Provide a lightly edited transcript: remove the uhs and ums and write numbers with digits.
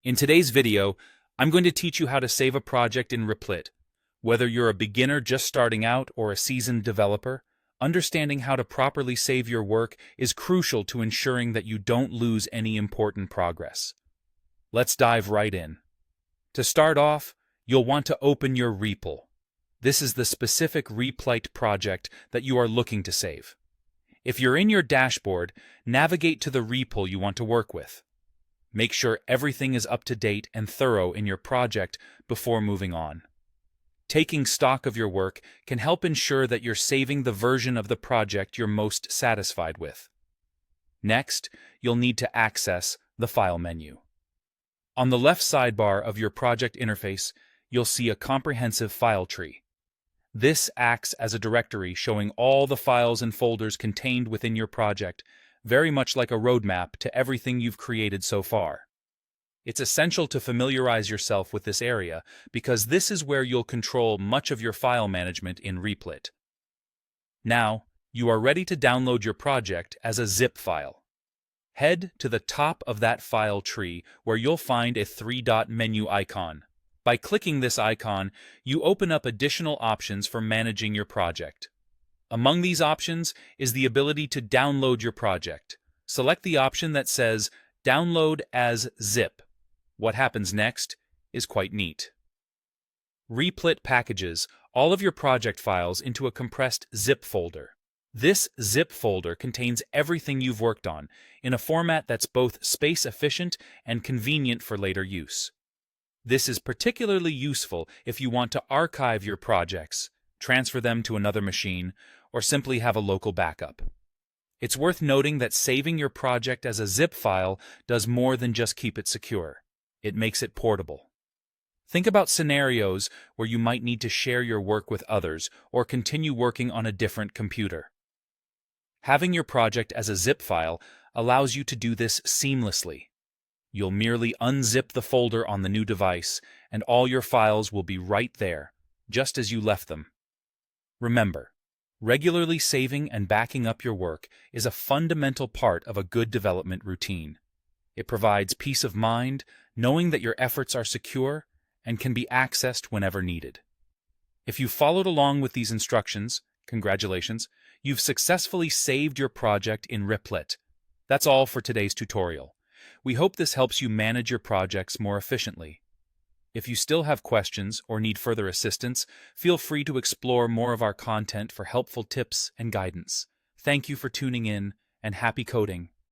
In today's video, I'm going to teach you how to save a project in Replit. Whether you're a beginner just starting out or a seasoned developer, understanding how to properly save your work is crucial to ensuring that you don't lose any important progress. Let's dive right in. To start off, you'll want to open your REPL. This is the specific Replit project that you are looking to save. If you're in your dashboard, navigate to the REPL you want to work with. Make sure everything is up to date and thorough in your project before moving on. Taking stock of your work can help ensure that you're saving the version of the project you're most satisfied with. Next, you'll need to access the File menu. On the left sidebar of your project interface, you'll see a comprehensive file tree. This acts as a directory showing all the files and folders contained within your project, very much like a roadmap to everything you've created so far. It's essential to familiarize yourself with this area because this is where you'll control much of your file management in Replit. Now, you are ready to download your project as a zip file. Head to the top of that file tree where you'll find a three-dot menu icon. By clicking this icon, you open up additional options for managing your project. Among these options is the ability to download your project. Select the option that says Download as Zip. What happens next is quite neat. Replit packages all of your project files into a compressed zip folder. This zip folder contains everything you've worked on in a format that's both space-efficient and convenient for later use. This is particularly useful if you want to archive your projects, transfer them to another machine, or simply have a local backup. It's worth noting that saving your project as a zip file does more than just keep it secure. It makes it portable. Think about scenarios where you might need to share your work with others or continue working on a different computer. Having your project as a zip file allows you to do this seamlessly. You'll merely unzip the folder on the new device, and all your files will be right there, just as you left them. Remember, regularly saving and backing up your work is a fundamental part of a good development routine. It provides peace of mind, knowing that your efforts are secure and can be accessed whenever needed. If you followed along with these instructions, congratulations, you've successfully saved your project in Replit. That's all for today's tutorial. We hope this helps you manage your projects more efficiently. If you still have questions or need further assistance, feel free to explore more of our content for helpful tips and guidance. Thank you for tuning in, and happy coding!